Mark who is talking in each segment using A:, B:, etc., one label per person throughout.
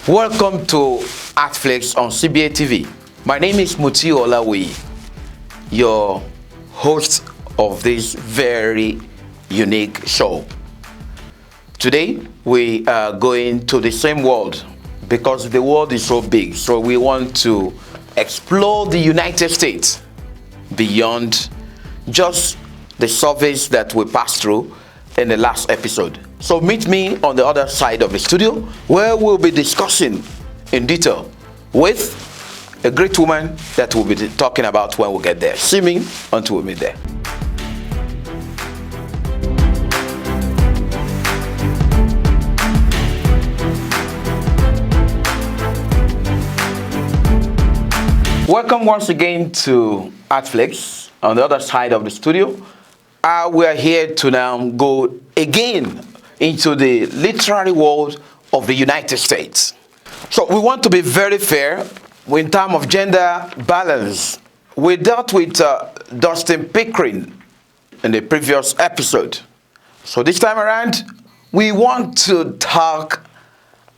A: Welcome to Artflakes on CBA TV. My name is Muti Olawi, your host of this very unique show. Today we are going to the same world because the world is so big, so we want to explore the United States beyond just the surface that we passed through in the last episode. So meet me on the other side of the studio where we'll be discussing in detail with a great woman that we'll be talking about when we get there. See me until we meet there. Welcome once again to Artflakes on the other side of the studio. We are here to now go again into the literary world of the United States. So we want to be very fair in terms of gender balance. We dealt with Dustin Pickering in the previous episode. So this time around, we want to talk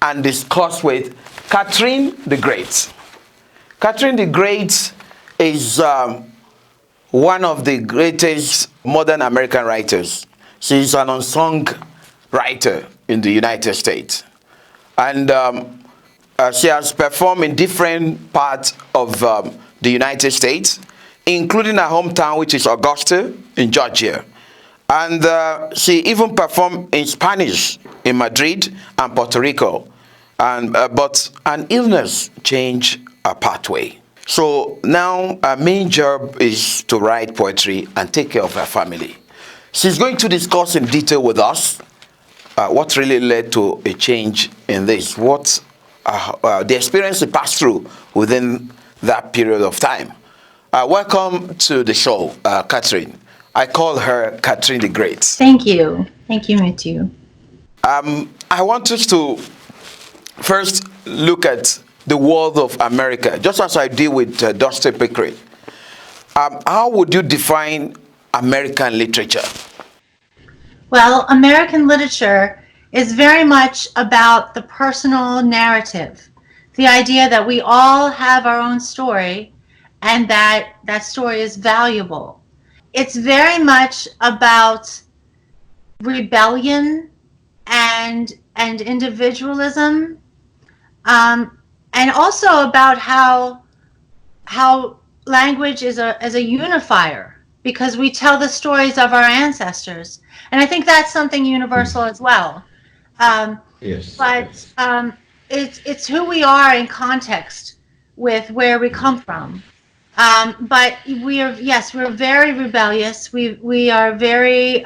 A: and discuss with Catherine the Great. Catherine the Great is one of the greatest modern American writers. She's an unsung writer in the United States. And she has performed in different parts of the United States, including her hometown, which is Augusta in Georgia. And she even performed in Spanish in Madrid and Puerto Rico. And, but an illness changed her pathway. So now her main job is to write poetry and take care of her family. She's going to discuss in detail with us what really led to a change in this, what the experience she passed through within that period of time. Welcome to the show, Catherine. I call her Catherine the Great.
B: Thank you. Thank you, Mutu.
A: I want us to first look at the world of America, just as I did with Dustin Pickering. How would you define American literature?
B: Well, American literature is very much about the personal narrative, the idea that we all have our own story and that that story is valuable. It's very much about rebellion and individualism, and also about how language is a unifier, because we tell the stories of our ancestors. And I think that's something universal as well.
A: Yes.
B: But it's who we are in context with where we come from. But we're very rebellious. We are very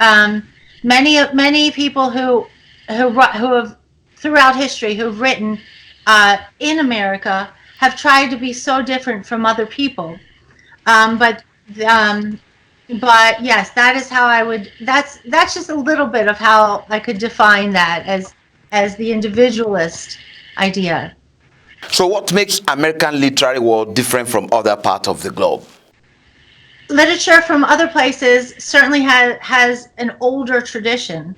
B: many people who have throughout history who've written in America have tried to be so different from other people. But yes, that is how I would. That's just a little bit of how I could define that as the individualist idea.
A: So, what makes American literary world different from other parts of the globe?
B: Literature from other places certainly has an older tradition,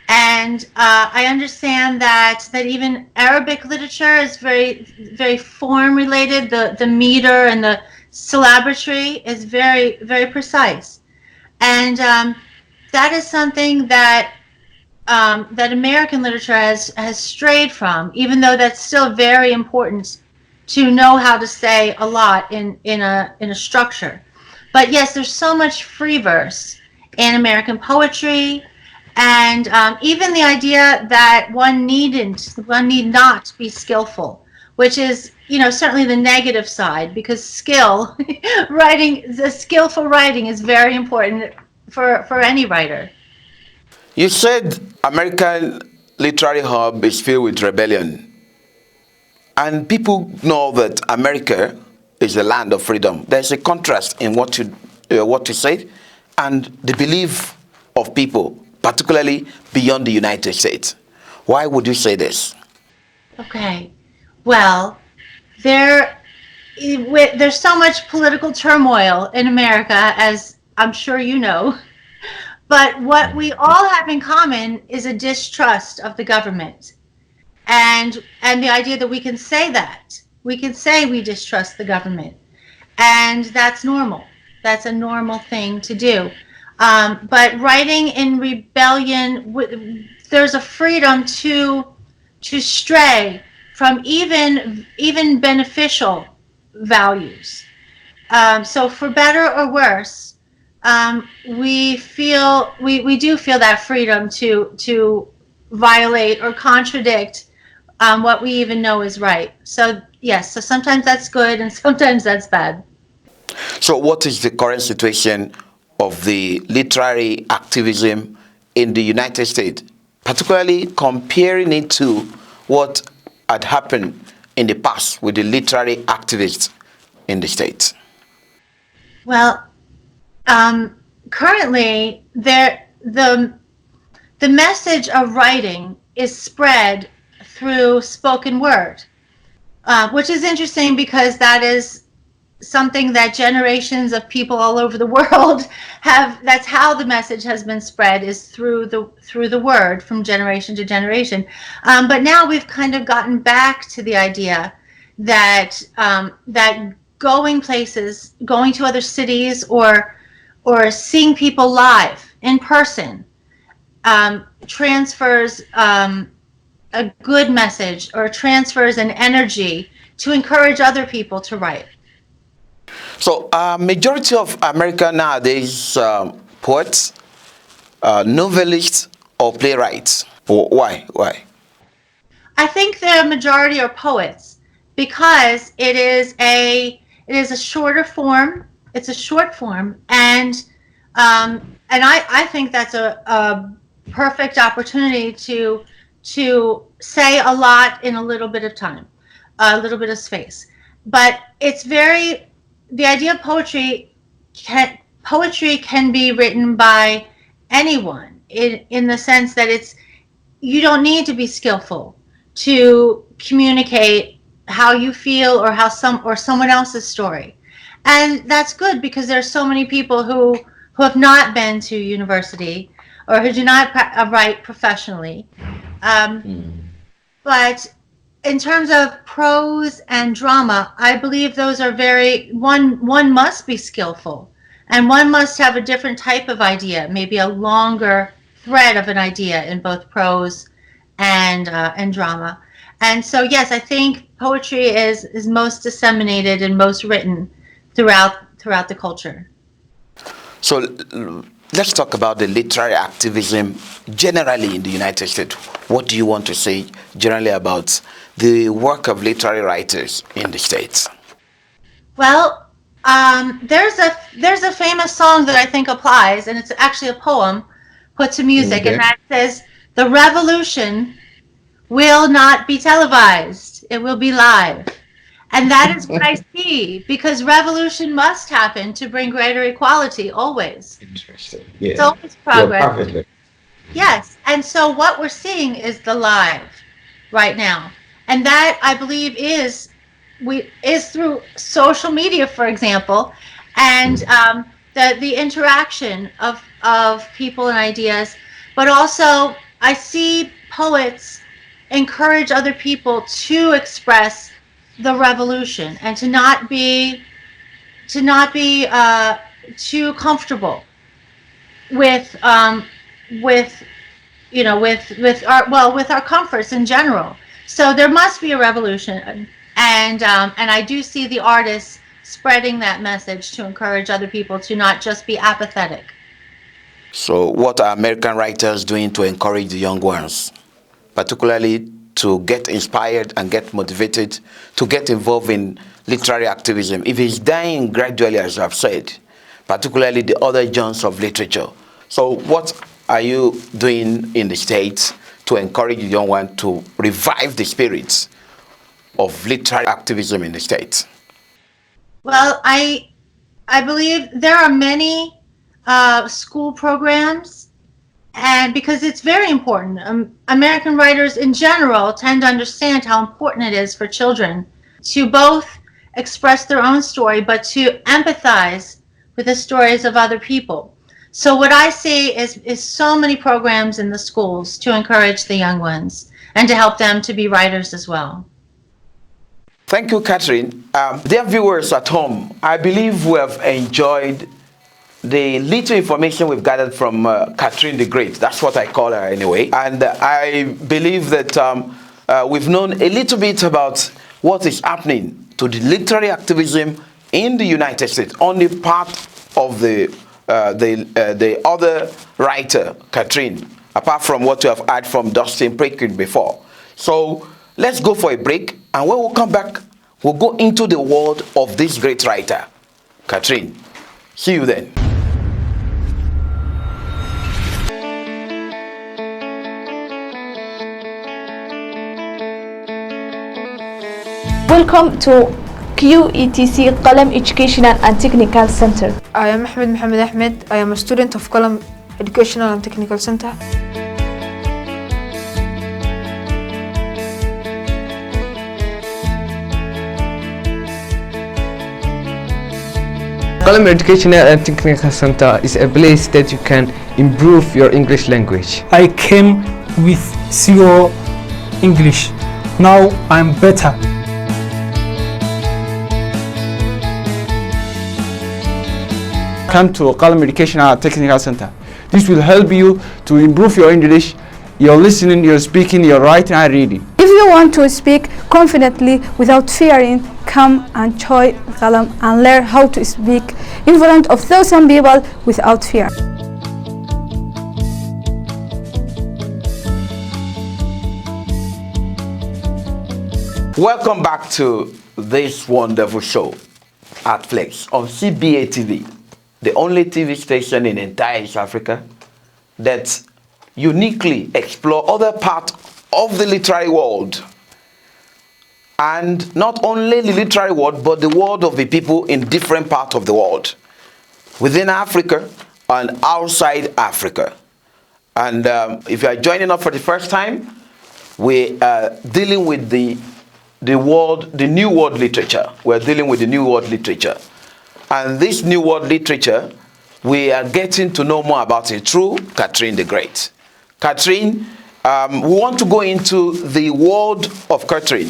B: and I understand that even Arabic literature is very form related. The meter and the syllabary is very, very precise, and that is something that American literature has strayed from, even though that's still very important to know how to say a lot in a structure. But yes, there's so much free verse in American poetry, and even the idea that one need not be skillful, which is, certainly the negative side, because skillful writing is very important for any writer.
A: You said American literary hub is filled with rebellion. And people know that America is the land of freedom. There's a contrast in what you said and the belief of people, particularly beyond the United States. Why would you say this?
B: Okay. Well, there's so much political turmoil in America, as I'm sure you know. But what we all have in common is a distrust of the government. and the idea that we can say that. We can say we distrust the government. And that's normal. That's a normal thing to do. But writing in rebellion, there's a freedom to stray from even beneficial values. So for better or worse, we do feel that freedom to violate or contradict what we even know is right. So yes, so sometimes that's good and sometimes that's bad.
A: So what is the current situation of the literary activism in the United States, particularly comparing it to what had happened in the past with the literary activists in the States?
B: Well, currently, the message of writing is spread through spoken word, which is interesting because that is something that generations of people all over the world have. That's how the message has been spread, is through the word from generation to generation. But now we've kind of gotten back to the idea that that going places, going to other cities, or seeing people live in person transfers a good message, or transfers an energy to encourage other people to write.
A: So, majority of America nowadays, poets, novelists, or playwrights. Why?
B: I think the majority are poets because it is a shorter form. It's a short form, and I think that's a perfect opportunity to say a lot in a little bit of time, a little bit of space. But it's the idea of poetry can be written by anyone in the sense that you don't need to be skillful to communicate how you feel or someone else's story. And that's good because there's so many people who have not been to university or who do not write professionally. But in terms of prose and drama, I believe those are one must be skillful, and one must have a different type of idea, maybe a longer thread of an idea in both prose and drama. And so, yes, I think poetry is most disseminated and most written throughout the culture.
A: So let's talk about the literary activism generally in the United States. What do you want to say generally about the work of literary writers in the States?
B: Well, there's a famous song that I think applies, and it's actually a poem put to music, and that says, "The revolution will not be televised; it will be live." And that is what I see, because revolution must happen to bring greater equality, always.
C: Interesting. Yeah.
B: It's always progress.
C: Yeah, perfectly.
B: Yes, and so what we're seeing is the live right now. And that, I believe, is through social media, for example, and the interaction of people and ideas. But also, I see poets encourage other people to express the revolution and to not be too comfortable with our comforts in general. So there must be a revolution, and I do see the artists spreading that message to encourage other people to not just be apathetic.
A: So what are American writers doing to encourage the young ones, particularly to get inspired and get motivated to get involved in literary activism? If it's dying gradually, as I've said, particularly the other genres of literature. So what are you doing in the States to encourage the young one to revive the spirits of literary activism in the States?
B: Well, I believe there are many school programs, and because it's very important. American writers in general tend to understand how important it is for children to both express their own story, but to empathize with the stories of other people. So what I see is so many programs in the schools to encourage the young ones. and to help them to be writers as well.
A: Thank you, Catherine. Dear viewers at home, I believe we have enjoyed the little information we've gathered from Catherine the Great. That's what I call her anyway. And I believe that we've known a little bit about what is happening to the literary activism in the United States on the part of the other writer, Catherine, apart from what you have heard from Dustin Prekin before. So let's go for a break, and when we come back, we'll go into the world of this great writer, Catherine. See you then.
C: Welcome to QETC Qalam Educational and Technical Center.
D: I am Mohammed Ahmed. I am a student of Qalam Educational and Technical Center.
E: Qalam Educational and Technical Center is a place that you can improve your English language.
F: I came with zero English. Now I'm better.
G: Come to Qalam Educational and Technical Center. This will help you to improve your English, your listening, your speaking, your writing and reading.
C: If you want to speak confidently without fearing, come and join Qalam and learn how to speak in front of thousand people without fear.
A: Welcome back to this wonderful show, Artflakes, on CBA TV, the only TV station in entire East Africa that uniquely explore other parts of the literary world. And not only the literary world, but the world of the people in different parts of the world, within Africa and outside Africa. And if you are joining us for the first time, we are dealing with the new world literature. We're dealing with the new world literature. And this new world literature, we are getting to know more about it through Catherine the Great. Catherine, we want to go into the world of Catherine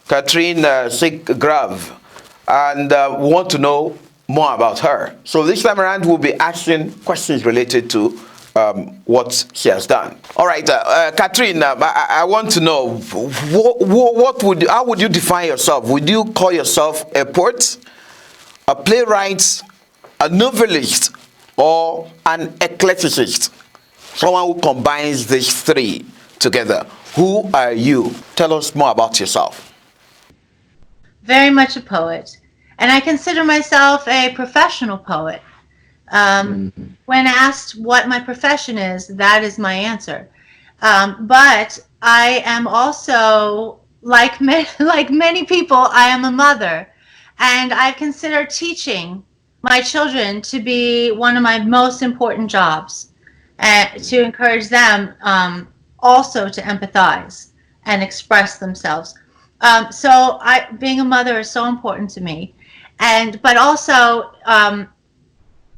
A: Zickgraf, and we want to know more about her. So this time around, we'll be asking questions related to what she has done. All right, Catherine, I want to know, how would you define yourself? Would you call yourself a poet, a playwright, a novelist, or an eclecticist? Someone who combines these three together. Who are you? Tell us more about yourself.
B: Very much a poet. And I consider myself a professional poet. When asked what my profession is, that is my answer. But I am also, like many people, I am a mother. And I consider teaching my children to be one of my most important jobs, and to encourage them also to empathize and express themselves. So being a mother is so important to me. But also,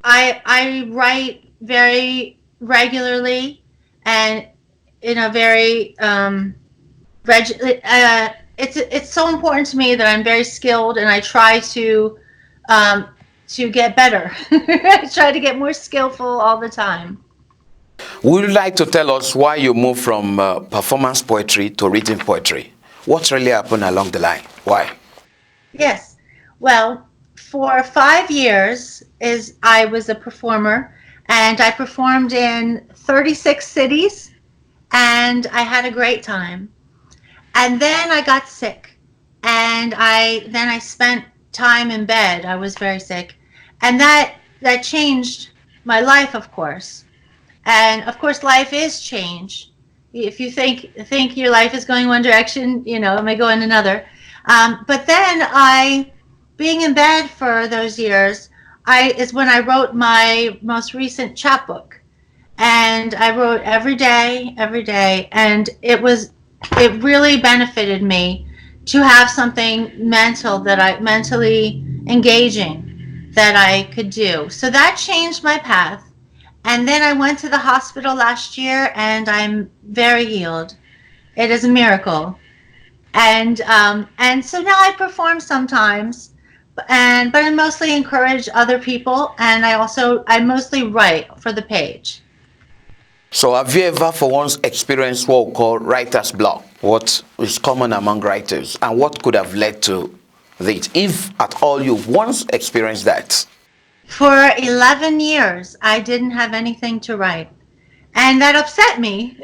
B: I write very regularly and in a very it's so important to me that I'm very skilled, and I try to get better. I try to get more skillful all the time.
A: Would you like to tell us why you moved from performance poetry to written poetry? What really happened along the line? Why?
B: Yes. Well, for 5 years I was a performer, and I performed in 36 cities, and I had a great time. And then I got sick, and I spent time in bed. I was very sick, and that changed my life, of course. And of course, life is change. If you think your life is going one direction, it may go in another. But then being in bed for those years, is when I wrote my most recent chapbook, and I wrote every day, and it really benefited me to have something mentally engaging that I could do. So that changed my path. And then I went to the hospital last year, and I'm very healed. It is a miracle. And so now I perform sometimes, but I mostly encourage other people, and I mostly write for the page.
A: So have you ever for once experienced what we call writer's block? What is common among writers and what could have led to it, if at all you once experienced that?
B: For 11 years, I didn't have anything to write. And that upset me.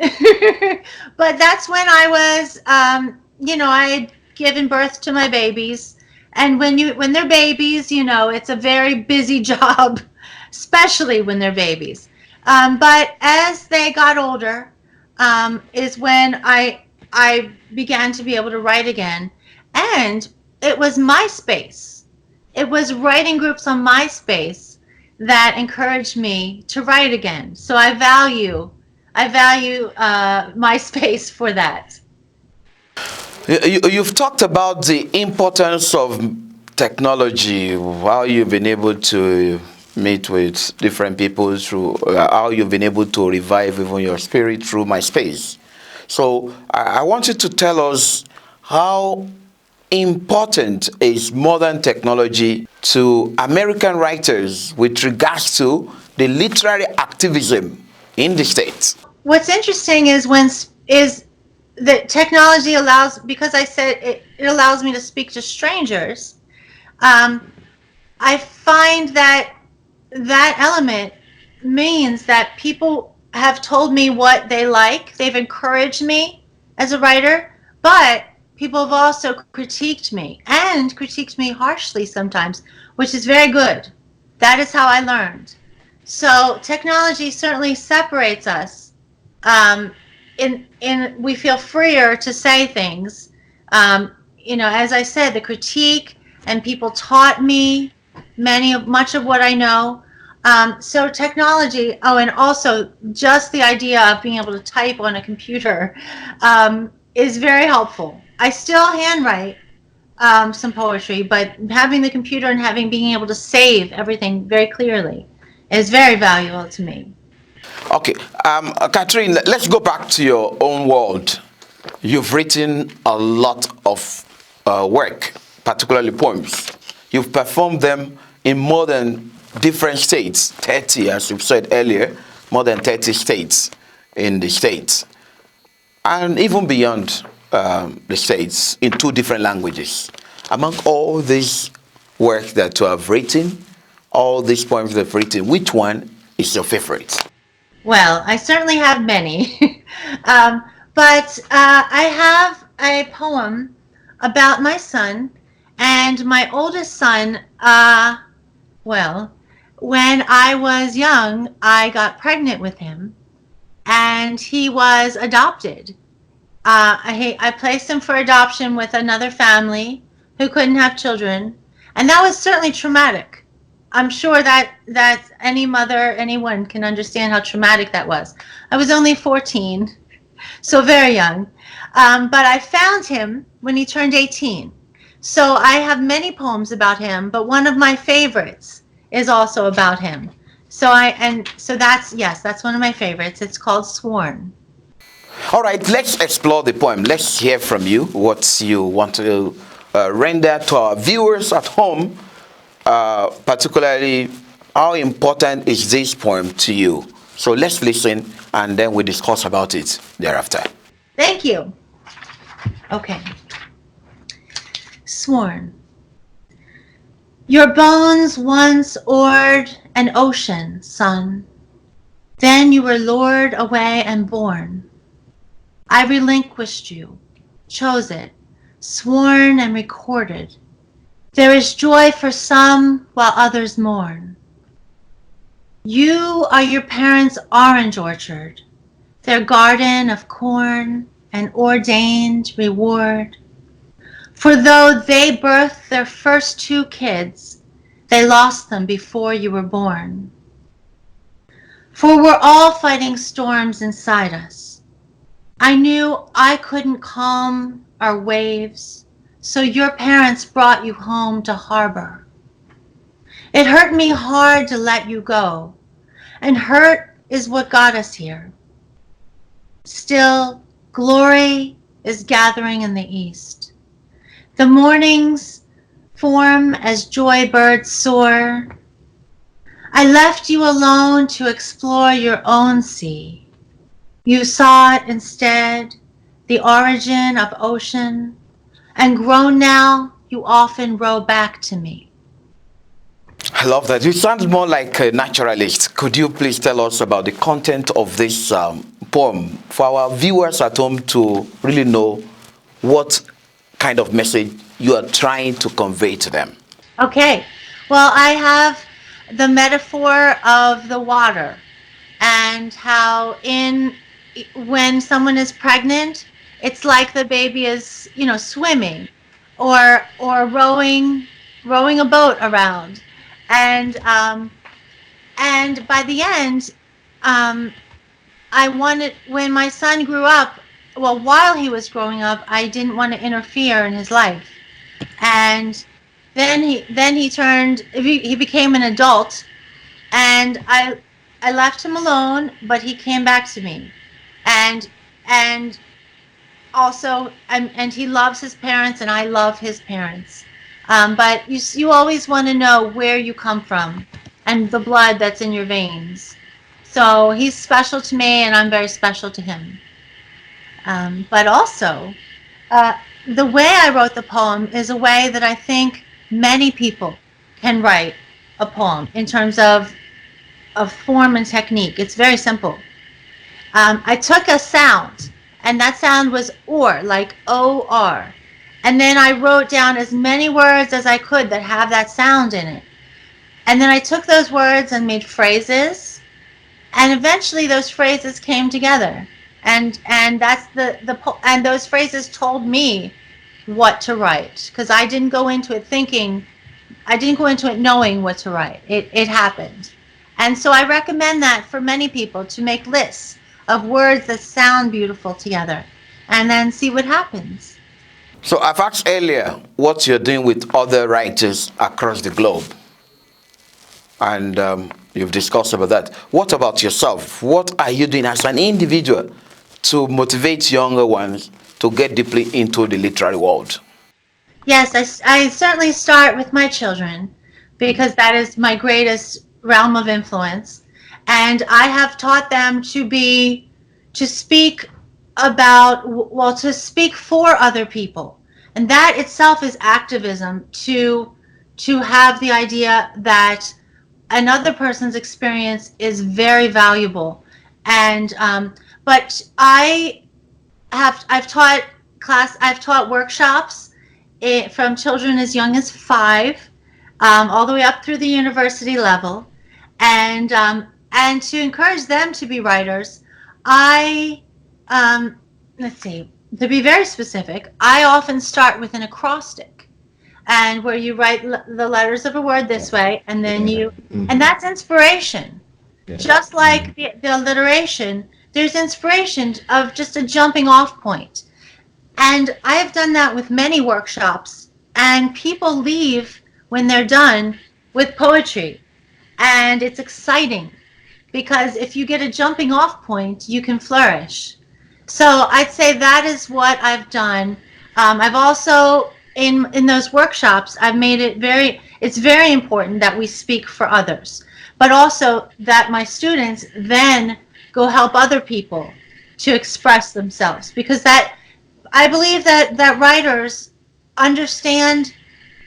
B: But that's when I was, I had given birth to my babies. And when they're babies, it's a very busy job, especially when they're babies. But as they got older, is when I began to be able to write again. And it was MySpace. It was writing groups on MySpace that encouraged me to write again. So I value MySpace for that.
A: You've talked about the importance of technology, how you've been able to meet with different people through, how you've been able to revive even your spirit through MySpace. So I want you to tell us how important is modern technology to American writers with regards to the literary activism in the States.
B: What's interesting is that technology allows, because I said it allows me to speak to strangers. I find that element means that people have told me what they like. They've encouraged me as a writer, but people have also critiqued me, and critiqued me harshly sometimes, which is very good. That is how I learned. So technology certainly separates us. We feel freer to say things. As I said, the critique, and people taught me much of what I know. So technology, and also just the idea of being able to type on a computer is very helpful. I still handwrite some poetry, but having the computer and being able to save everything very clearly is very valuable to me.
A: Okay, Catherine, let's go back to your own world. You've written a lot of work, particularly poems. You've performed them in more than different states, 30, as you said earlier, more than 30 states in the States, and even beyond the States in 2 different languages. Among all this work that you have written, all these poems that you've written, which one is your favorite?
B: Well, I certainly have many, but I have a poem about my son, and my oldest son. When I was young, I got pregnant with him, and he was adopted. I placed him for adoption with another family who couldn't have children, and that was certainly traumatic. I'm sure that any mother, anyone can understand how traumatic that was. I was only 14, so very young, but I found him when he turned 18. So I have many poems about him, but one of my favorites is also about him. So that's one of my favorites. It's called Sworn.
A: All right, let's explore the poem. Let's hear from you what you want to render to our viewers at home, particularly how important is this poem to you. So let's listen, and then we discuss about it thereafter.
B: Thank you. Okay. Sworn. Your bones once oared an ocean, son. Then you were lured away and born. I relinquished you, chose it, sworn and recorded. There is joy for some while others mourn. You are your parents' orange orchard, their garden of corn and ordained reward. For though they birthed their first 2 kids, they lost them before you were born. For we're all fighting storms inside us. I knew I couldn't calm our waves, so your parents brought you home to harbor. It hurt me hard to let you go, and hurt is what got us here. Still, glory is gathering in the east. The mornings form as joy birds soar. I left you alone to explore your own sea. You saw it instead, the origin of ocean, and grown now, you often row back to me.
A: I love that. You sound more like a naturalist. Could you please tell us about the content of this poem for our viewers at home to really know what kind of message you are trying to convey to them?
B: Okay, well, I have the metaphor of the water and how when someone is pregnant, it's like the baby is, swimming or rowing a boat around. And by the end, I wanted, when my son grew up, well, while he was growing up, I didn't want to interfere in his life. And then he became an adult, and I left him alone, but he came back to me. And also, and he loves his parents, and I love his parents. But you always want to know where you come from and the blood that's in your veins. So he's special to me, and I'm very special to him. But also, the way I wrote the poem is a way that I think many people can write a poem in terms of form and technique. It's very simple. I took a sound, and that sound was or, like O-R. And then I wrote down as many words as I could that have that sound in it. And then I took those words and made phrases, and eventually those phrases came together. And that's and those phrases told me what to write, because I didn't go into it knowing what to write. It happened. And so I recommend that for many people, to make lists of words that sound beautiful together and then see what happens.
A: So I've asked earlier what you're doing with other writers across the globe. And you've discussed about that. What about yourself? What are you doing as an individual to motivate younger ones to get deeply into the literary world?
B: Yes, I certainly start with my children, because that is my greatest realm of influence. And I have taught them to speak for other people. And that itself is activism, to have the idea that another person's experience is very valuable. And but I've taught workshops from children as young as 5, all the way up through the university level, and to encourage them to be writers. Let's see, to be very specific, I often start with an acrostic, and where you write the letters of a word this way, and then and that's inspiration. Yeah. Just like the alliteration, there's inspiration of just a jumping off point. And I have done that with many workshops, and people leave when they're done with poetry. And it's exciting, because if you get a jumping off point, you can flourish. So I'd say that is what I've done. I've also, in those workshops, I've made it it's very important that we speak for others, but also that my students then go help other people to express themselves, because I believe that writers understand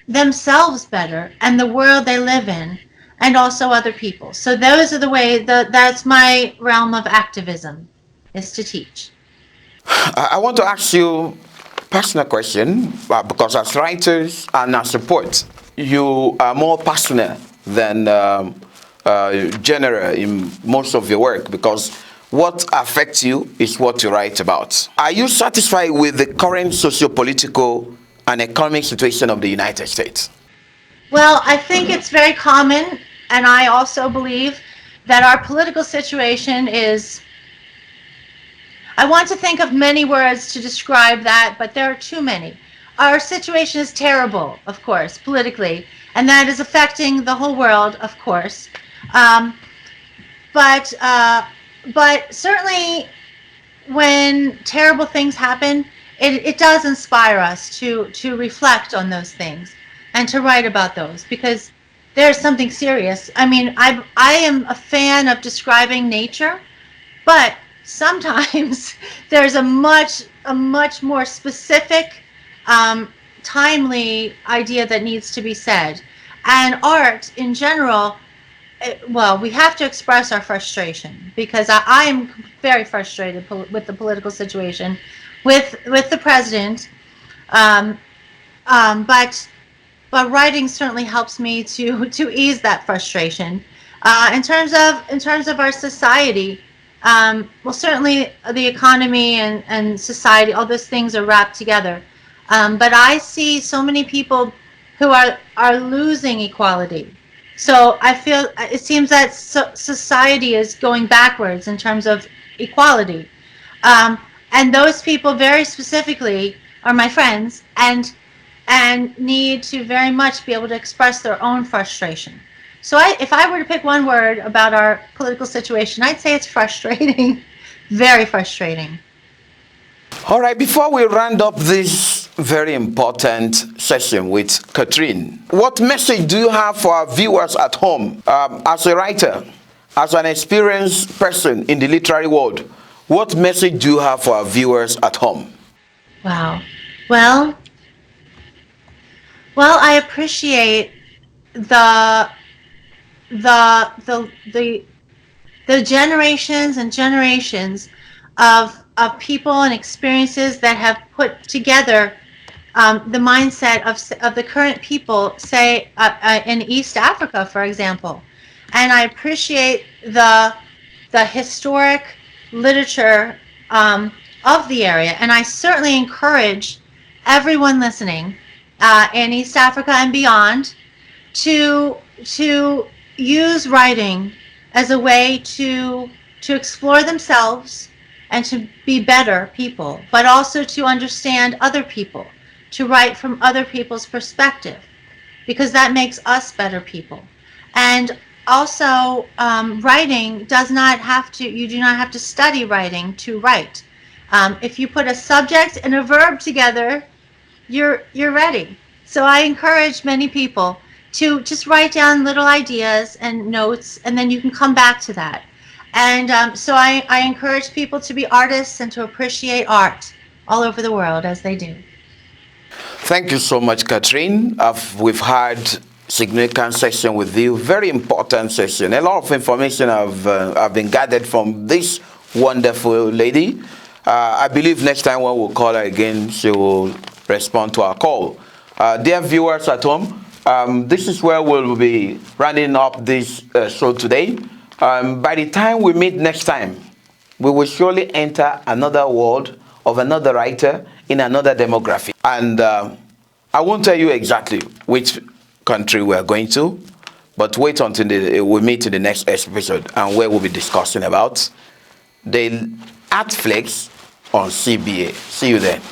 B: themselves better and the world they live in, and also other people. So those are the ways, that's my realm of activism, is to teach.
A: I want to ask you a personal question, because as writers and as a poet, you are more passionate than general in most of your work, because what affects you is what you write about. Are you satisfied with the current socio-political and economic situation of the United States?
B: Well, I think it's very common, and I also believe that our political situation is, I want to think of many words to describe that, but there are too many. Our situation is terrible, of course, politically, and that is affecting the whole world, of course. But certainly when terrible things happen, it does inspire us to reflect on those things and to write about those, because there's something serious. I mean, I am a fan of describing nature, but sometimes there's a much more specific, timely idea that needs to be said. And art in general, well, we have to express our frustration, because I am very frustrated with the political situation, with the president. But writing certainly helps me to ease that frustration. In terms of our society, well, certainly the economy and society, all those things are wrapped together. But I see so many people who are losing equality. So I feel it seems that society is going backwards in terms of equality. And those people very specifically are my friends, and need to very much be able to express their own frustration. So if I were to pick one word about our political situation, I'd say it's frustrating, very frustrating.
A: All right, before we round up this very important session with Catherine, what message do you have for our viewers at home? As a writer, as an experienced person in the literary world, what message do you have for our viewers at home?
B: Wow. Well, I appreciate the generations and generations of people and experiences that have put together the mindset of the current people, say in East Africa, for example. And I appreciate the historic literature of the area, and I certainly encourage everyone listening in East Africa and beyond to use writing as a way to explore themselves and to be better people, but also to understand other people, to write from other people's perspective, because that makes us better people. And also, writing does not have to, you do not have to study writing to write. If you put a subject and a verb together, you're ready. So I encourage many people to just write down little ideas and notes, and then you can come back to that. And so I encourage people to be artists and to appreciate art all over the world as they do.
A: Thank you so much, Catherine. We've had significant session with you, very important session. A lot of information have been gathered from this wonderful lady. I believe next time when we'll call her again, she will respond to our call. Dear viewers at home, this is where we'll be running up this show today. By the time we meet next time, we will surely enter another world of another writer in another demographic. And I won't tell you exactly which country we're going to, but wait until we meet in the next episode, and where we'll be discussing about the Artflakes on CBA. See you then.